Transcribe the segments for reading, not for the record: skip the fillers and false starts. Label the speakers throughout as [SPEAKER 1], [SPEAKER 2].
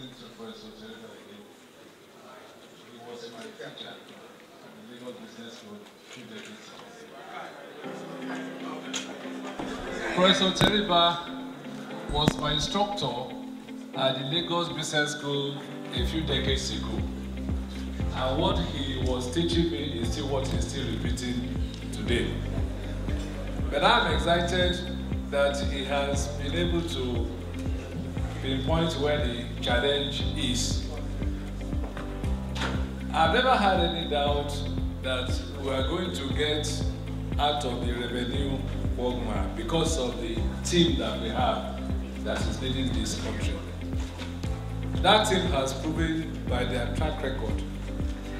[SPEAKER 1] listening to Professor Teresa again. He was my teacher at the Lagos Business School 2 decades ago. Professor Teresa was my instructor at the Lagos Business School a few decades ago. And what he was teaching me is still what he's still repeating today. But I'm excited that he has been able to pinpoint where the challenge is. I've never had any doubt that we are going to get out of the revenue quagmire because of the team that we have that is leading this country. That team has proven by their track record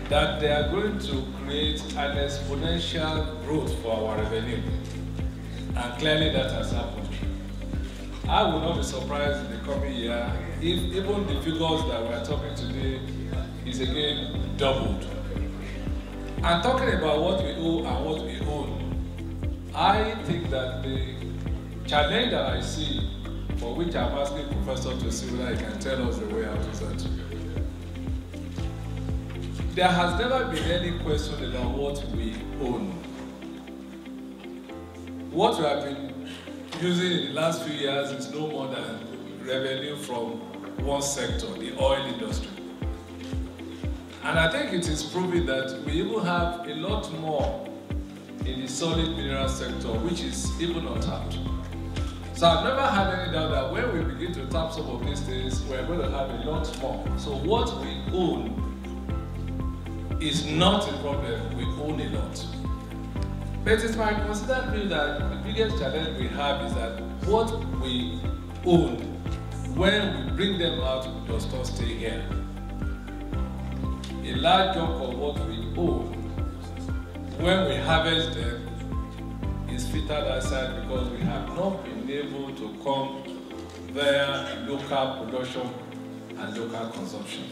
[SPEAKER 1] that they are going to create an exponential growth for our revenue. And clearly that has happened. I will not be surprised in the coming year if even the figures that we are talking today is again doubled. And talking about what we owe and what we own, I think that the challenge that I see, for which I'm asking Professor to see whether he can tell us the way out, is that there has never been any question about what we own. What we have been using in the last few years is no more than revenue from one sector, the oil industry. And I think it is proving that we even have a lot more in the solid mineral sector, which is even untapped. So I've never had any doubt that when we begin to tap some of these things, we're going to have a lot more. So what we own is not a problem, we own a lot. But it's my considered view that the biggest challenge we have is that what we own, when we bring them out, does not stay here. A large chunk of what we own, when we harvest them, is filtered outside because we have not been able to come via local production and local consumption.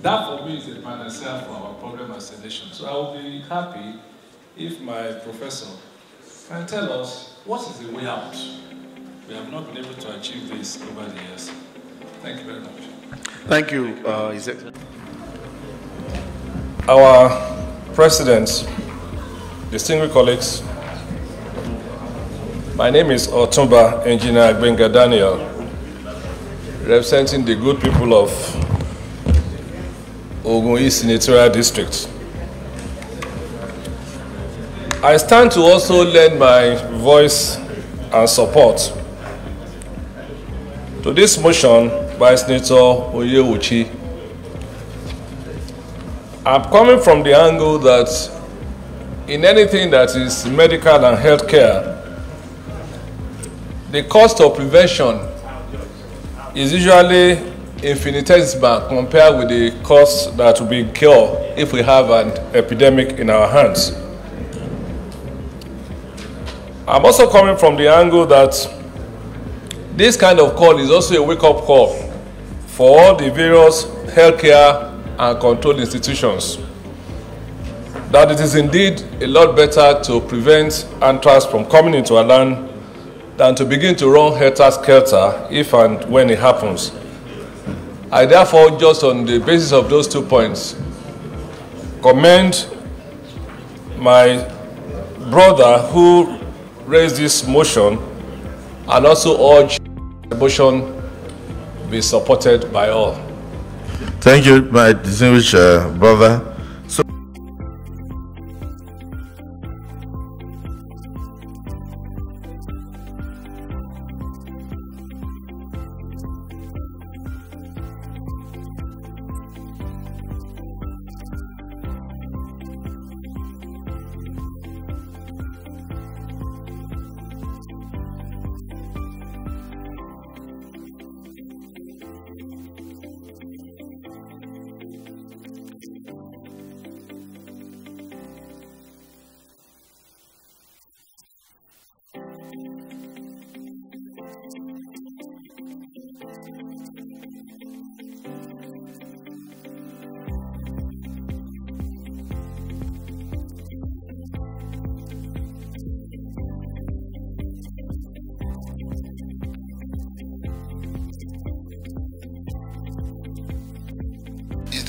[SPEAKER 1] That for me is a panacea for our problem as a nation. So I will be happy if my professor can tell us what is the way out. We have not been able to achieve this over the years. Thank you very much.
[SPEAKER 2] Thank you, His Excellency.
[SPEAKER 3] Our presidents, distinguished colleagues, my name is Otumba Engineer Benga Daniel, representing the good people of Ogun East Senatorial District. I stand to also lend my voice and support to this motion by Senator Oyewuchi. I'm coming from the angle that in anything that is medical and healthcare, the cost of prevention is usually infinitesimal compared with the cost that will be incurred if we have an epidemic in our hands. I'm also coming from the angle that this kind of call is also a wake-up call for all the various healthcare and control institutions, that it is indeed a lot better to prevent anthrax from coming into our land than to begin to run helter-skelter if and when it happens. I therefore, just on the basis of those 2 points, commend my brother who raised this motion and also urge the motion be supported by all.
[SPEAKER 2] Thank you, my distinguished brother.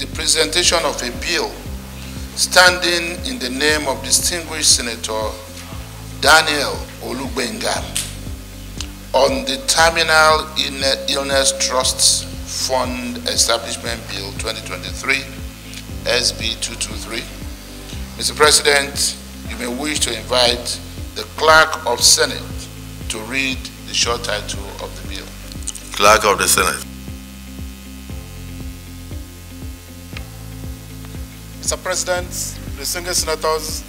[SPEAKER 2] the presentation of a bill standing in the name of distinguished Senator Daniel Olugbenga on the Terminal Illness Trusts Fund Establishment Bill 2023, SB 223. Mr. President, you may wish to invite the Clerk of Senate to read the short title of the bill.
[SPEAKER 4] Clerk of the Senate.
[SPEAKER 5] Mr. President, distinguished senators,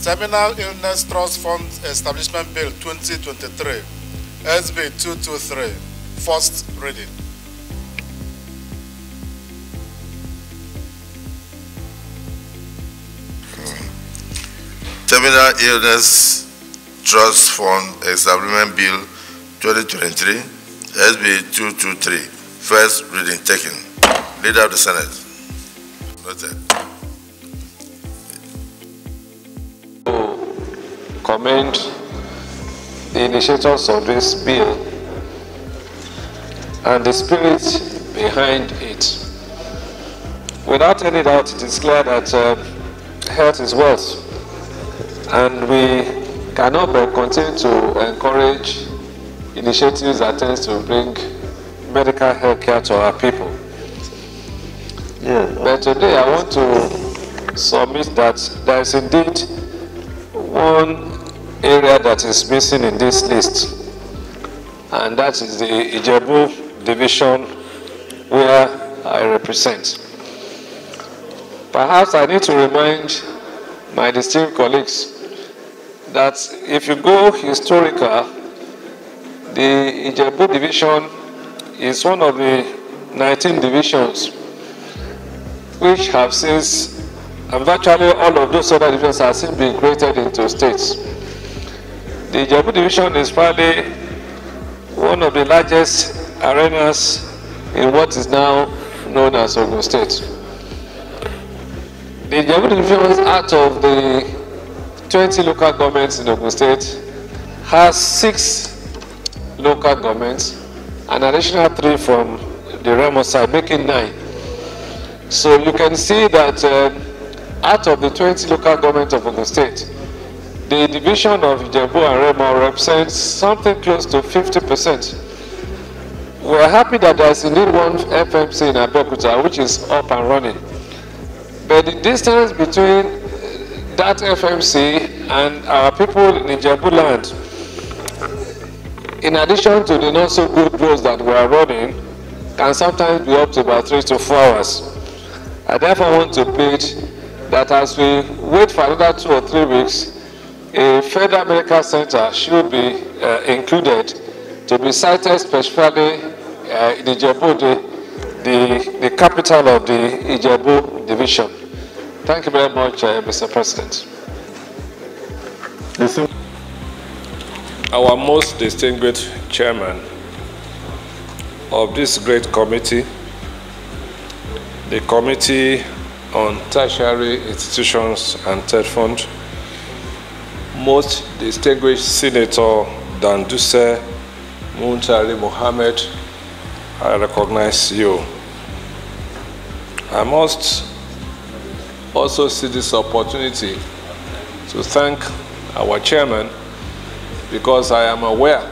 [SPEAKER 5] Terminal Illness Trust Fund Establishment Bill 2023, SB 223, first reading.
[SPEAKER 4] Terminal Illness Trust Fund Establishment Bill 2023, SB 223, first reading taken. Leader of the Senate. Noted.
[SPEAKER 3] Commend the initiators of this bill and the spirit behind it. Without any doubt, it is clear that health is wealth, and we cannot but continue to encourage initiatives that tend to bring medical health care to our people. But today I want to submit that there is indeed one area that is missing in this list, and that is the Ijebu division where I represent. Perhaps I need to remind my distinguished colleagues that if you go historical, the Ijebu division is one of the 19 divisions which have since, and virtually all of those other divisions have since been created into states. The Ijebu division is probably one of the largest arenas in what is now known as Ogun State. The Ijebu division, out of the 20 local governments in Ogun State, has 6 local governments, an additional 3 from the Remo side, making 9. So you can see that out of the 20 local governments of Ogun State, the division of Ijebu and Remo represents something close to 50%. We are happy that there is indeed one FMC in Abeokuta which is up and running. But the distance between that FMC and our people in Ijebu land, in addition to the not so good roads that we are running, can sometimes be up to about 3 to 4 hours. I therefore want to plead that as we wait for another 2 or 3 weeks, a federal medical center should be included to be cited specifically in Ijebu, the capital of the Ijebu division. Thank you very much, Mr. President. Our most distinguished chairman of this great committee, the Committee on Tertiary Institutions and Third Fund, most distinguished Senator Danduse Muntari Mohammed, I recognize you. I must also see this opportunity to thank our chairman, because I am aware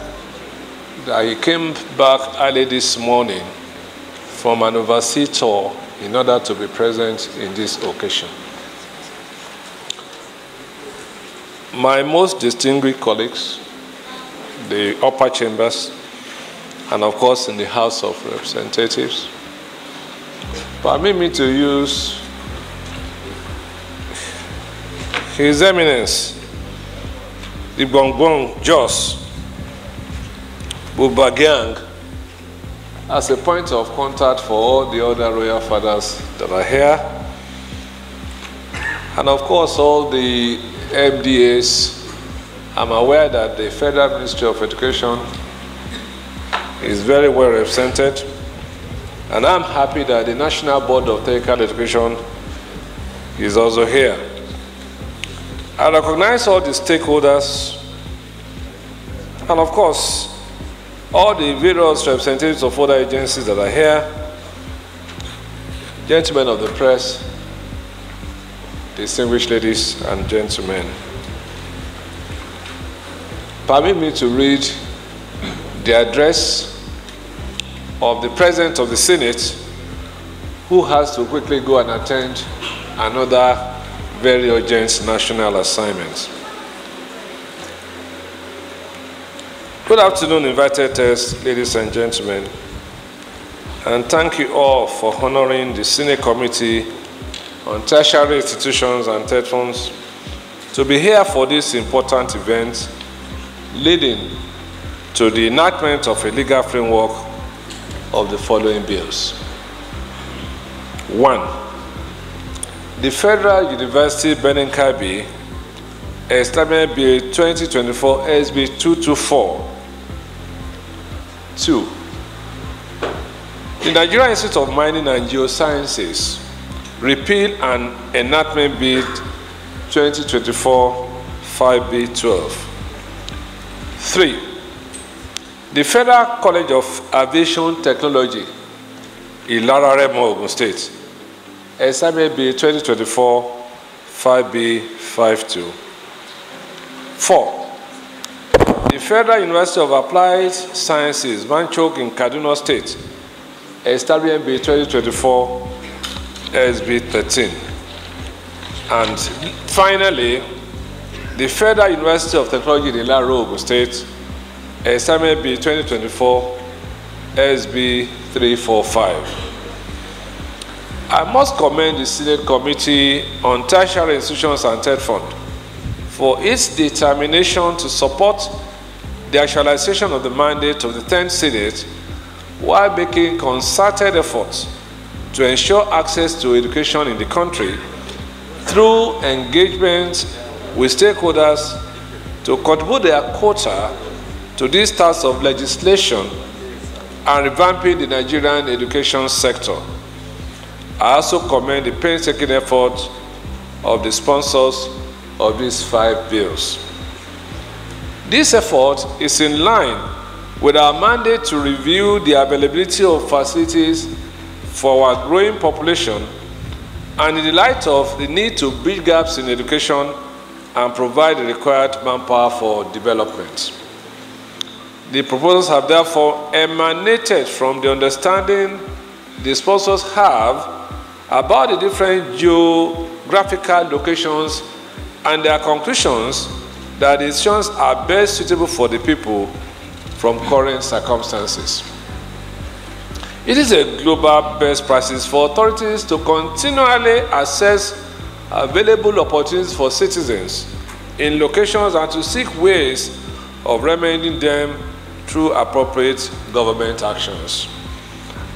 [SPEAKER 3] that he came back early this morning from an overseas tour in order to be present in this occasion. My most distinguished colleagues, the upper chambers, and of course in the House of Representatives, permit me to use His Eminence, the Bongbong Jos Bubagyang, as a point of contact for all the other royal fathers that are here, and of course all the MDAs. I'm aware that the Federal Ministry of Education is very well represented, and I'm happy that the National Board of Technical Education is also here. I recognize all the stakeholders, and of course all the various representatives of other agencies that are here, Gentlemen of the press, distinguished ladies and gentlemen, permit me to read the address of the President of the Senate, who has to quickly go and attend another very urgent national assignment. Good afternoon, invited guests, ladies and gentlemen, and thank you all for honoring the Senate Committee on Tertiary Institutions and TED Funds to be here for this important event leading to the enactment of a legal framework of the following bills. 1. The Federal University Benin Kabi Establishment Bill 2024 SB 224. 2. The Nigerian Institute of Mining and Geosciences Repeal and Enactment Bill 2024 5B12. 3. The Federal College of Aviation Technology, Ilara-Remo, Ogun State, Establishment Bill 2024 5B52. 4. The Federal University of Applied Sciences, Manchok in Kaduna State, Establishment Bill 2024 SB13. And finally, the Federal University of Technology in Ilara, Ogun State, Establishment Bill 2024 SB 345. I must commend the Senate Committee on Tertiary Institutions and TED Fund for its determination to support the actualization of the mandate of the 10th Senate while making concerted efforts to ensure access to education in the country through engagement with stakeholders to contribute their quota to this task of legislation and revamping the Nigerian education sector. I also commend the painstaking effort of the sponsors of these 5 bills. This effort is in line with our mandate to review the availability of facilities for our growing population and in the light of the need to bridge gaps in education and provide the required manpower for development. The proposals have therefore emanated from the understanding the sponsors have about the different geographical locations and their conclusions that the decisions are best suitable for the people from current circumstances. It is a global best practice for authorities to continually assess available opportunities for citizens in locations and to seek ways of remedying them through appropriate government actions.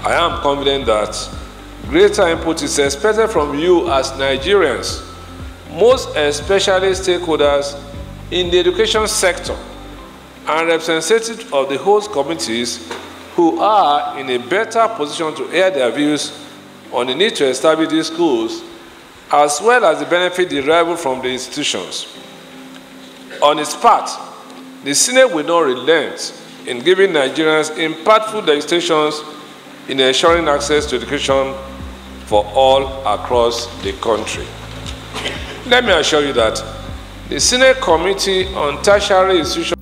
[SPEAKER 3] I am confident that greater input is expected from you as Nigerians, most especially stakeholders in the education sector and representatives of the host communities who are in a better position to air their views on the need to establish these schools, as well as the benefit derived from the institutions. On its part, the Senate will not relent in giving Nigerians impactful legislations in ensuring access to education for all across the country. Let me assure you that the Senate Committee on Tertiary Institutions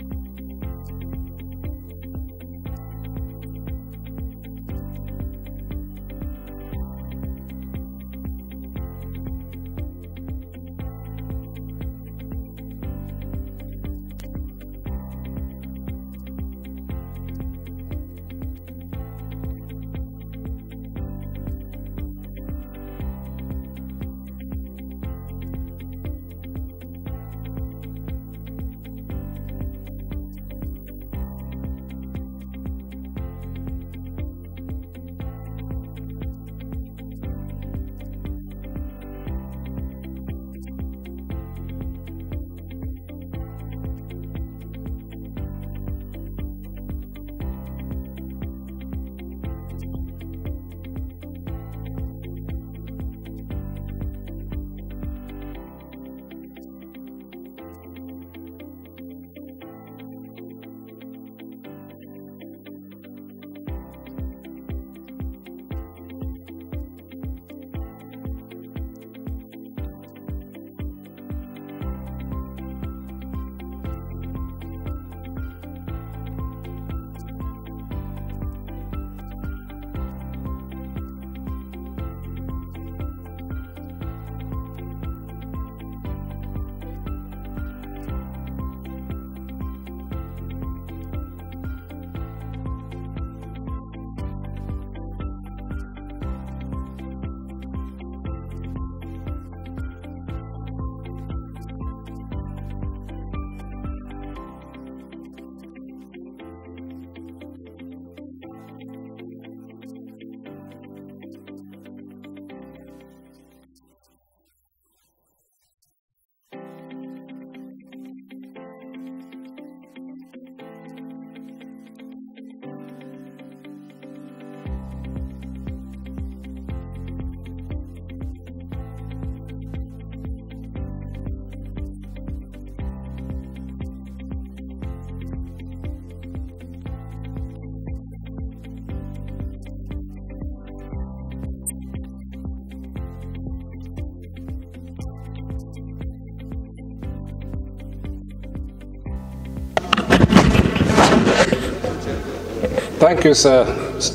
[SPEAKER 3] Thank you, sir.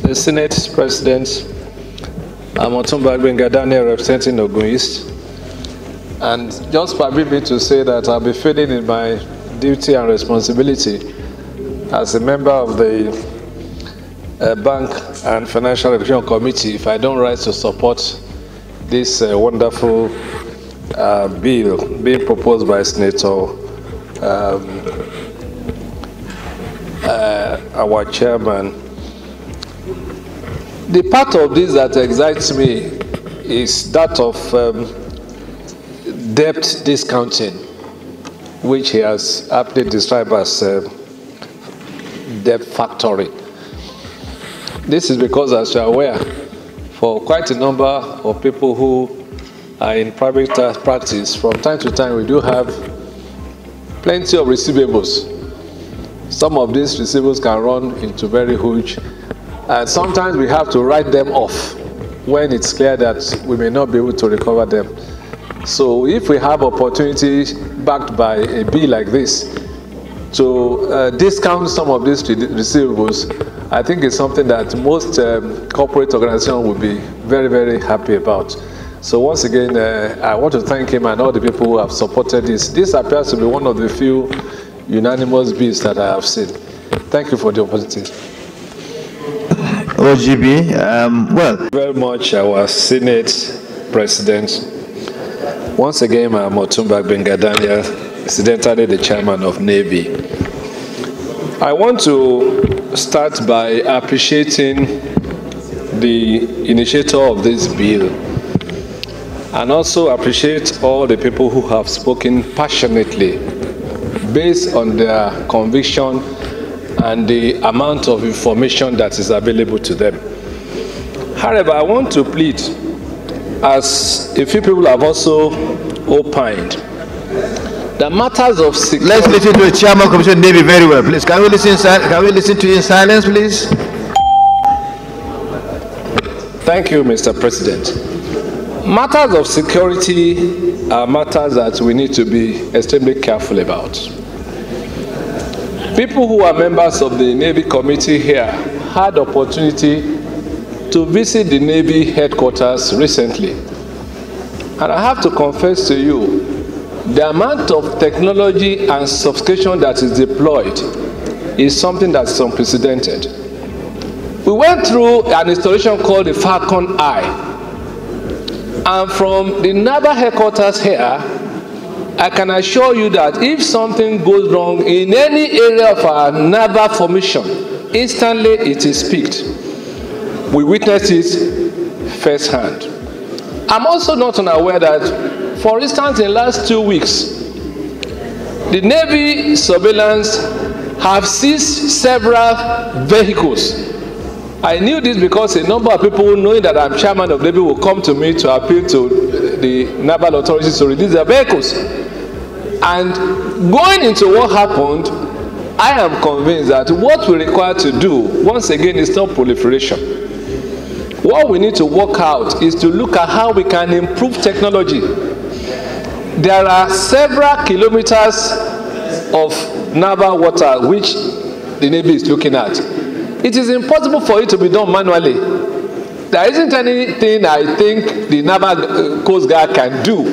[SPEAKER 3] The Senate President, I'm Otumba Gbenga Daniel, representing Ogun East. And just permit me to say that I'll be failing in my duty and responsibility as a member of the Bank and Financial Regulation Committee if I don't rise to support this wonderful bill being proposed by Senator, our chairman. The part of this that excites me is that of debt discounting, which he has aptly described as debt factory. This is because, as you are aware, for quite a number of people who are in private practice, from time to time we do have plenty of receivables. Some of these receivables can run into very huge, and sometimes we have to write them off when it's clear that we may not be able to recover them. So if we have opportunities backed by a bill like this to discount some of these receivables, I think it's something that most corporate organizations will be very, very happy about. So once again, I want to thank him and all the people who have supported this. This appears to be one of the few unanimous bills that I have seen. Thank you for the opportunity.
[SPEAKER 6] OGB, well.
[SPEAKER 3] Very much, our Senate President. Once again, I'm Otumba Gbenga Daniel, incidentally the chairman of Navy. I want to start by appreciating the initiator of this bill and also appreciate all the people who have spoken passionately based on their conviction and the amount of information that is available to them. However, I want to plead, as a few people have also opined, the matters of security.
[SPEAKER 6] Let's listen to the chairman of the Commission Navy very well, please. Can we listen to you in silence, please?
[SPEAKER 3] Thank you, Mr. President. Matters of security are matters that we need to be extremely careful about. People who are members of the Navy Committee here had opportunity to visit the Navy headquarters recently. And I have to confess to you, the amount of technology and sophistication that is deployed is something that's unprecedented. We went through an installation called the Falcon Eye. And from the naval headquarters here, I can assure you that if something goes wrong in any area of our naval formation, instantly it is picked. We witnessed it firsthand. I'm also not unaware that, for instance, in the last 2 weeks, the Navy surveillance have seized several vehicles. I knew this because a number of people, knowing that I'm chairman of Navy, will come to me to appeal to the naval authorities to release their vehicles. And going into what happened, I am convinced that what we require to do, once again, is not proliferation. What we need to work out is to look at how we can improve technology. There are several kilometers of naval water which the Navy is looking at. It is impossible for it to be done manually. There isn't anything I think the Naval Coast Guard can do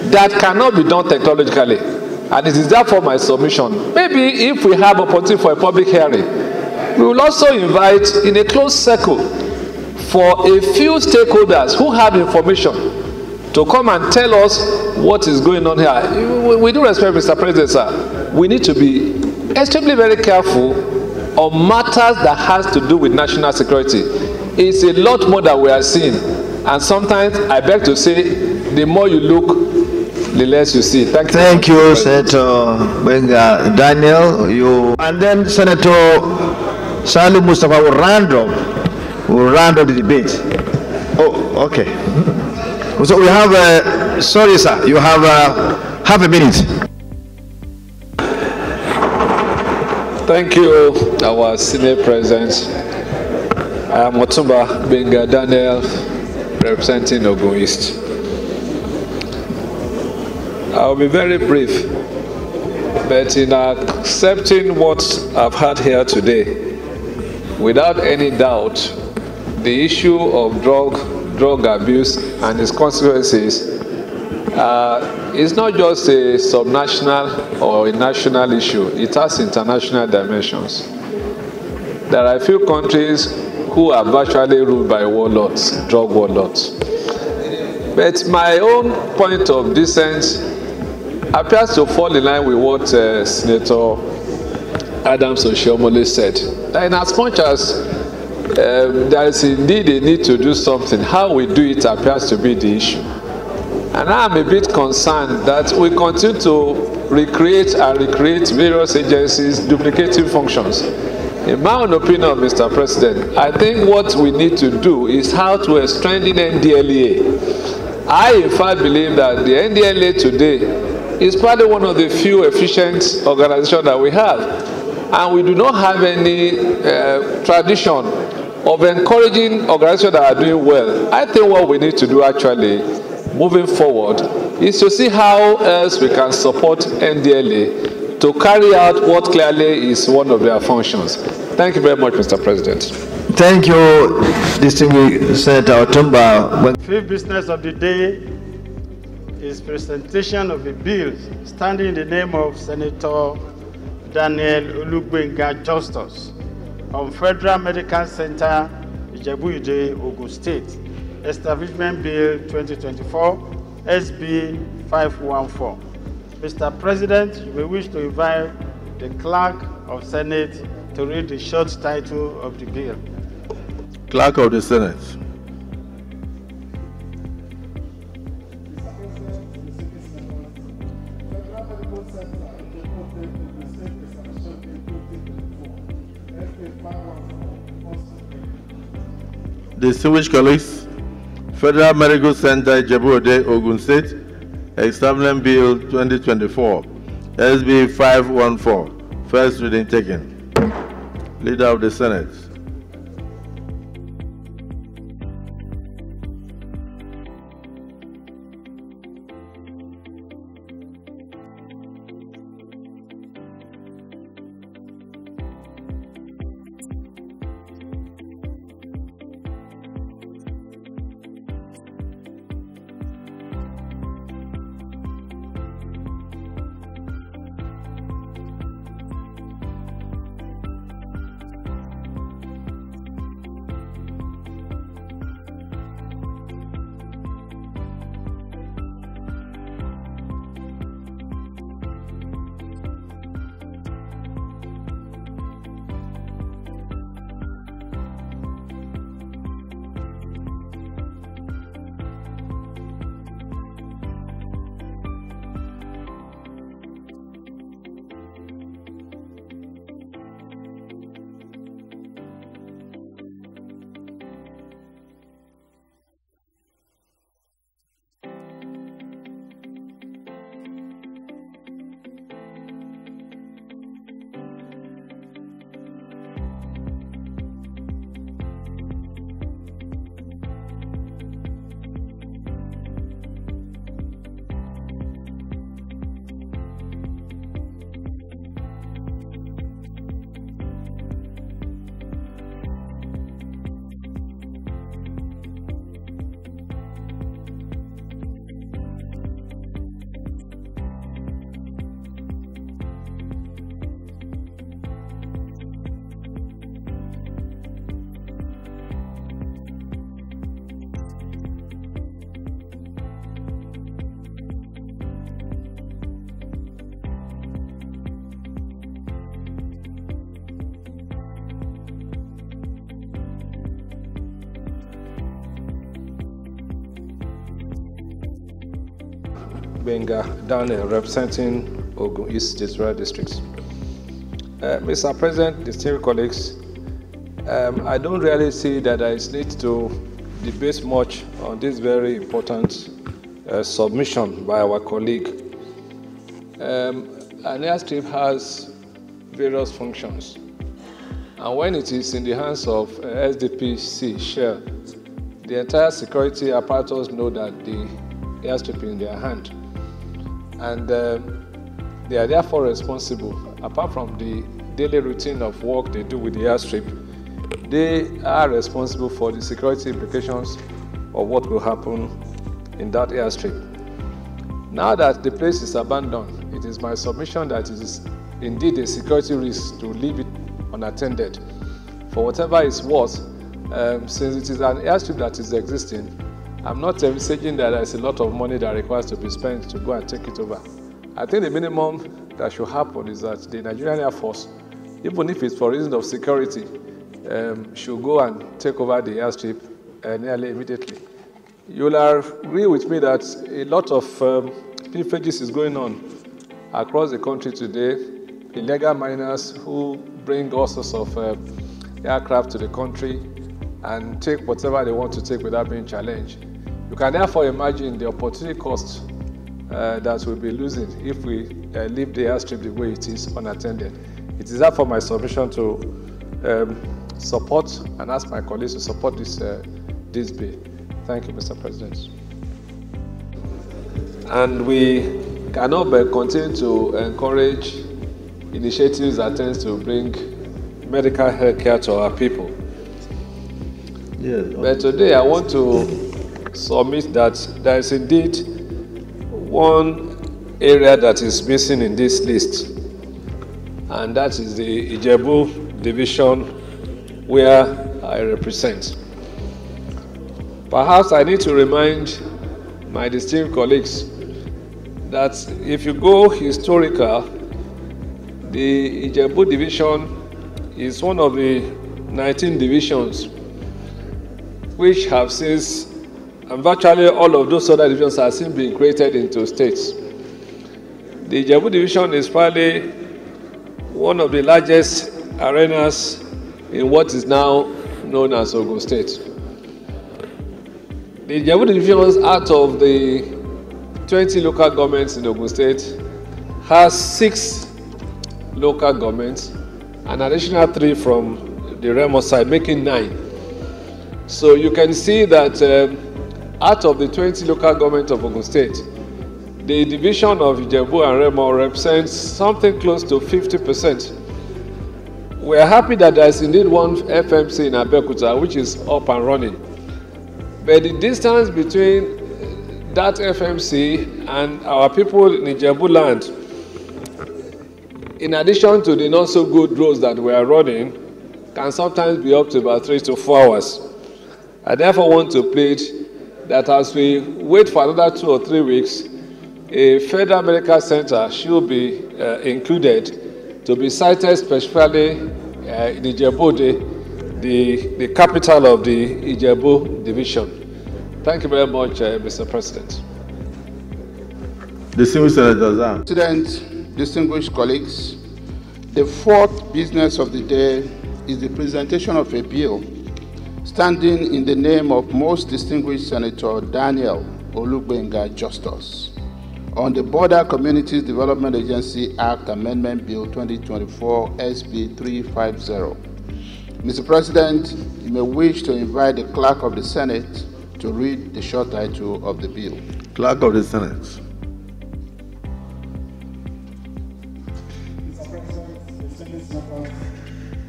[SPEAKER 3] that cannot be done technologically. And it is therefore my submission. Maybe if we have opportunity for a public hearing, we will also invite in a closed circle for a few stakeholders who have information to come and tell us what is going on here. We do respect, Mr. President, sir. We need to be extremely very careful on matters that has to do with national security. It's a lot more that we are seeing. And sometimes, I beg to say, the more you look, the less you see.
[SPEAKER 6] Thank you, Senator Gbenga Daniel. And then Senator Salim Mustafa will round up the debate. Oh, okay. So we have, sorry sir, you have half a minute.
[SPEAKER 3] Thank you, our Senate President. I am Otumba Gbenga Daniel, representing Ogun East. I will be very brief, but in accepting what I've had here today, without any doubt, the issue of drug abuse and its consequences is not just a subnational or a national issue. It has international dimensions. There are a few countries who are virtually ruled by warlords, drug warlords. But my own point of dissent appears to fall in line with what Senator Adams Oshiomhole said. That in as much as there is indeed a need to do something, how we do it appears to be the issue. And I'm a bit concerned that we continue to recreate various agencies duplicating functions. In my own opinion, Mr. President, I think what we need to do is how to strengthen NDLEA. I, in fact, believe that the NDLEA today is probably one of the few efficient organizations that we have. And we do not have any tradition of encouraging organizations that are doing well. I think what we need to do actually, moving forward, is to see how else we can support NDLEA to carry out what clearly is one of their functions. Thank you very much, Mr. President.
[SPEAKER 6] Thank you, distinguished Senator Otumba.
[SPEAKER 7] Fifth business of the day is presentation of a bill standing in the name of Senator Daniel Olugbenga Justus on Federal Medical Center, Ijebu-Ode, Ogun State, Establishment Bill 2024, SB 514. Mr. President, you may wish to invite the Clerk of Senate to read the short title of the bill.
[SPEAKER 4] Clerk of the Senate. Distinguished colleagues, Federal Medical Center, Ijebu-Ode, Ogun State, Establishment Bill 2024, SB 514, first reading taken. Leader of the Senate.
[SPEAKER 3] Benga Daniel, representing Ogun East District District. Mr. President, distinguished colleagues, I don't really see that there is need to debate much on this very important submission by our colleague. An airstrip has various functions, and when it is in the hands of SDPC Shell, the entire security apparatus know that the airstrip is in their hand, and they are therefore responsible, apart from the daily routine of work they do with the airstrip. they are responsible for the security implications of what will happen in that airstrip. Now that the place is abandoned, it is my submission that it is indeed a security risk to leave it unattended. For whatever it's worth, since it is an airstrip that is existing, I'm not envisaging that there's a lot of money that requires to be spent to go and take it over. I think the minimum that should happen is that the Nigerian Air Force, even if it's for reasons of security, should go and take over the airstrip nearly immediately. You'll agree with me that a lot of pilferages is going on across the country today. Illegal miners who bring all sorts of aircraft to the country and take whatever they want to take without being challenged. You can therefore imagine the opportunity cost that we'll be losing if we leave the airstrip the way it is unattended. It is therefore my submission to support and ask my colleagues to support this bill. Thank you, Mr. President. And we cannot but continue to encourage initiatives that tend to bring medical health care to our people.
[SPEAKER 4] Yes.
[SPEAKER 3] But today I want to submit that there is indeed one area that is missing in this list, and that is the Ijebu division where I represent. Perhaps I need to remind my distinguished colleagues that if you go historical, the Ijebu division is one of the 19 divisions which have since, and virtually all of those other divisions have since been created into states. The Ijebu division is probably one of the largest arenas in what is now known as Ogun State. The Ijebu divisions, out of the 20 local governments in Ogun State, has 6 local governments, an additional 3 from the Remo side, making 9. So you can see that out of the 20 local governments of Ogun State, the division of Ijebu and Remo represents something close to 50%. We are happy that there is indeed one FMC in Abeokuta which is up and running. But the distance between that FMC and our people in Ijebu land, in addition to the not so good roads that we are running, can sometimes be up to about 3 to 4 hours. I therefore want to plead that as we wait for another 2 or 3 weeks, a federal medical center should be included to be sited specifically in Ijebu, the capital of the Ijebu division. Thank you very much, Mr. President.
[SPEAKER 4] Distinguished Senator Zam.
[SPEAKER 2] President, distinguished colleagues, the fourth business of the day is the presentation of a bill standing in the name of Most Distinguished Senator Daniel Olugbenga Justus on the Border Communities Development Agency Act Amendment Bill 2024 SB 350. Mr. President, you may wish to invite the Clerk of the Senate to read the short title of the bill.
[SPEAKER 4] Clerk of the Senate.
[SPEAKER 8] Mr. President, distinguished senators,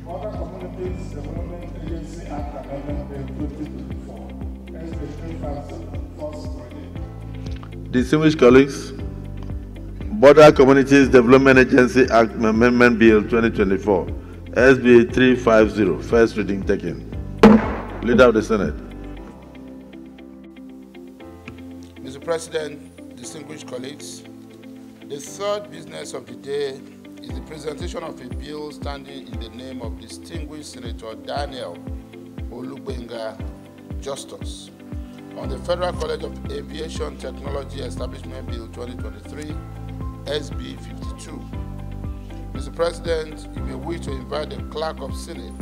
[SPEAKER 8] Border Communities Development Agency Act Amendment Bill 2024, SB 350, first reading.
[SPEAKER 4] Distinguished colleagues, Border Communities Development Agency Act Amendment Bill 2024, SB 350, first reading taken. Leader of the Senate.
[SPEAKER 2] Mr. President, distinguished colleagues, the third business of the day is the presentation of a bill standing in the name of distinguished Senator Daniel Olugbenga Justus on the Federal College of Aviation Technology Establishment Bill 2023, SB 52. Mr. President, you may wish to invite the Clerk of Senate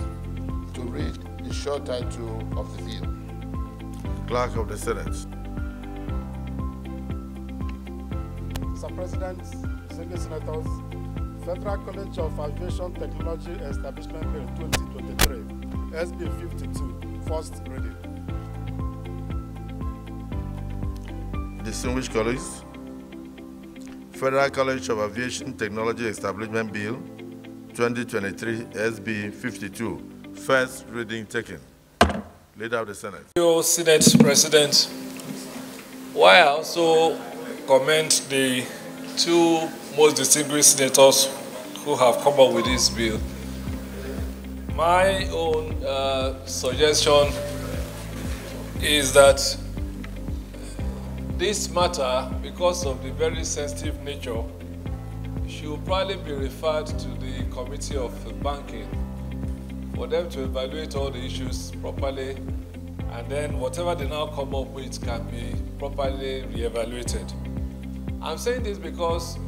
[SPEAKER 2] to read the short title of the bill.
[SPEAKER 4] Clerk of the Senate.
[SPEAKER 5] Mr. President, distinguished senators, Federal College of Aviation Technology Establishment Bill 2023, SB 52, first reading.
[SPEAKER 4] Distinguished colleagues, Federal College of Aviation Technology Establishment Bill 2023 SB 52, First reading taken. Leader of the Senate.
[SPEAKER 3] Thank you, Senate President. While I also commend the two most distinguished senators who have come up with this bill, my own suggestion is that this matter, because of the very sensitive nature, should probably be referred to the Committee of Banking for them to evaluate all the issues properly, and then whatever they now come up with can be properly re-evaluated. I'm saying this because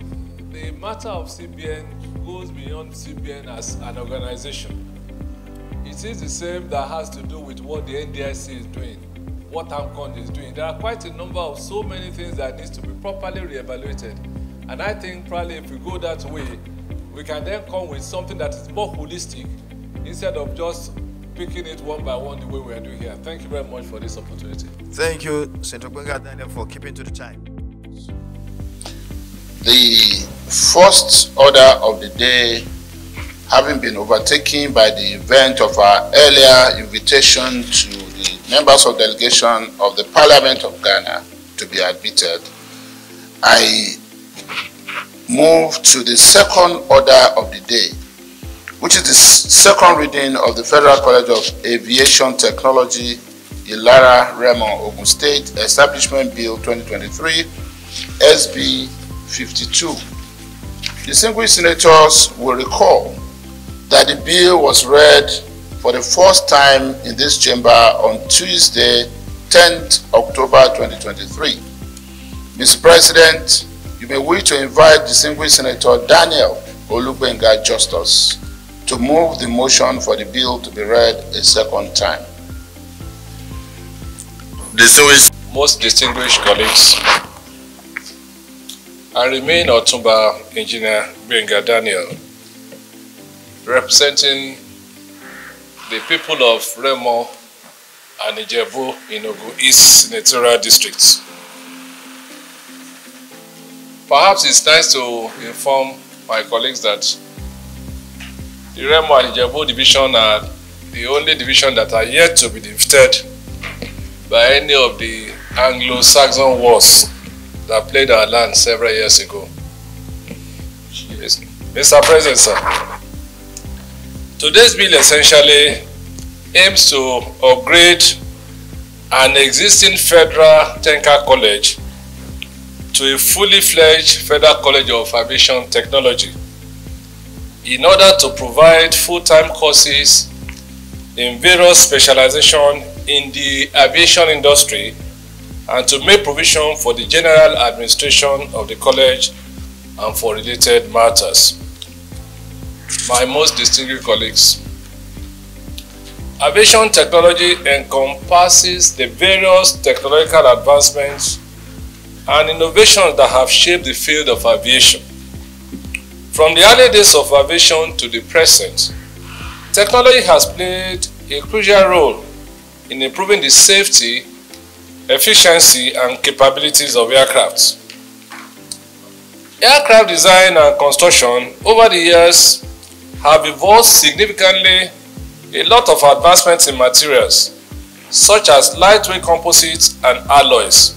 [SPEAKER 3] the matter of CBN goes beyond CBN as an organization. It is the same that has to do with what the NDIC is doing, what AMCON is doing. There are quite a number of so many things that needs to be properly re-evaluated. And I think probably if we go that way, we can then come with something that is more holistic instead of just picking it one by one the way we are doing here. Thank you very much for this opportunity.
[SPEAKER 6] Thank you, Senator Gbenga Daniel, for keeping to the time.
[SPEAKER 2] The first order of the day having been overtaken by the event of our earlier invitation to the members of delegation of the Parliament of Ghana to be admitted, I move to the second order of the day, which is the second reading of the Federal College of Aviation Technology, Ilara, Remo, Ogun State, Establishment Bill 2023, SB 52. Distinguished senators will recall that the bill was read for the first time in this chamber on Tuesday, 10th October 2023. Mr. President, you may wish to invite distinguished Senator Daniel Olugbenga Justus to move the motion for the bill to be read a second time.
[SPEAKER 3] Most distinguished colleagues, I remain Otumba Engineer Gbenga Daniel, representing the people of Remo and Ijebu in Ogun East Senatorial Districts. Perhaps it's nice to inform my colleagues that the Remo and Ijebu division are the only division that are yet to be defeated by any of the Anglo-Saxon wars that played our land several years ago. Mr. President, sir, today's bill essentially aims to upgrade an existing federal technical college to a fully fledged Federal College of Aviation Technology in order to provide full-time courses in various specializations in the aviation industry and to make provision for the general administration of the college and for related matters. My most distinguished colleagues, aviation technology encompasses the various technological advancements and innovations that have shaped the field of aviation. From the early days of aviation to the present, technology has played a crucial role in improving the safety, efficiency, and capabilities of aircraft. Aircraft design and construction over the years have evolved significantly. A lot of advancements in materials, such as lightweight composites and alloys,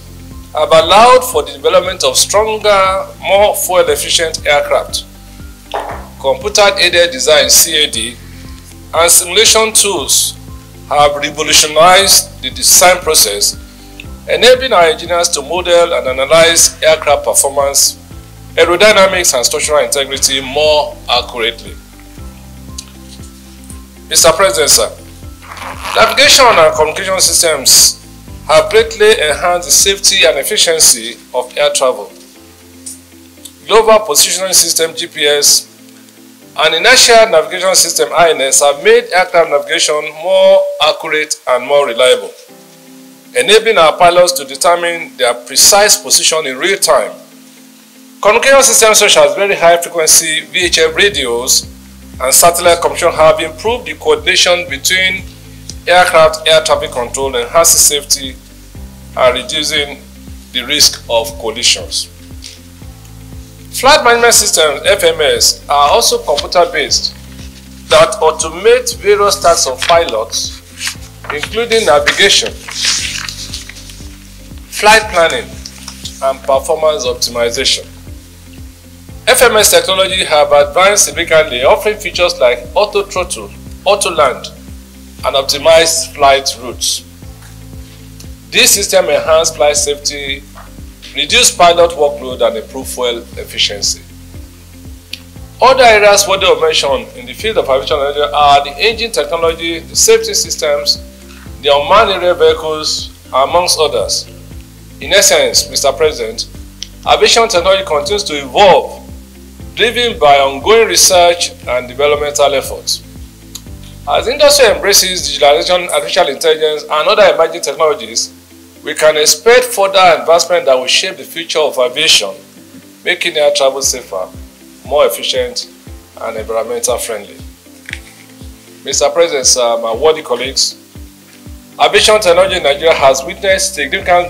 [SPEAKER 3] have allowed for the development of stronger, more fuel-efficient aircraft. Computer-aided design (CAD) and simulation tools have revolutionized the design process, enabling our engineers to model and analyze aircraft performance, aerodynamics, and structural integrity more accurately. Mr. President, sir, navigation and communication systems have greatly enhanced the safety and efficiency of air travel. Global Positioning System (GPS) and Inertial Navigation System (INS) have made aircraft navigation more accurate and more reliable, enabling our pilots to determine their precise position in real time. Communication systems such as very high frequency VHF radios and satellite communication have improved the coordination between aircraft air traffic control, enhancing safety and reducing the risk of collisions. Flight management systems (FMS) are also computer-based that automate various types of pilots, including navigation, flight planning, and performance optimization. FMS technology have advanced significantly, offering features like auto throttle, auto land, and optimized flight routes. This system enhance flight safety, reduce pilot workload, and improve fuel efficiency. Other areas worthy of mention in the field of aviation technology are the engine technology, the safety systems, the unmanned aerial vehicles, amongst others. In essence, Mr. President, aviation technology continues to evolve, driven by ongoing research and developmental efforts. As the industry embraces digitalization, artificial intelligence, and other emerging technologies, we can expect further advancement that will shape the future of aviation, making air travel safer, more efficient, and environmental friendly. Mr. President, my worthy colleagues, aviation technology in Nigeria has witnessed significant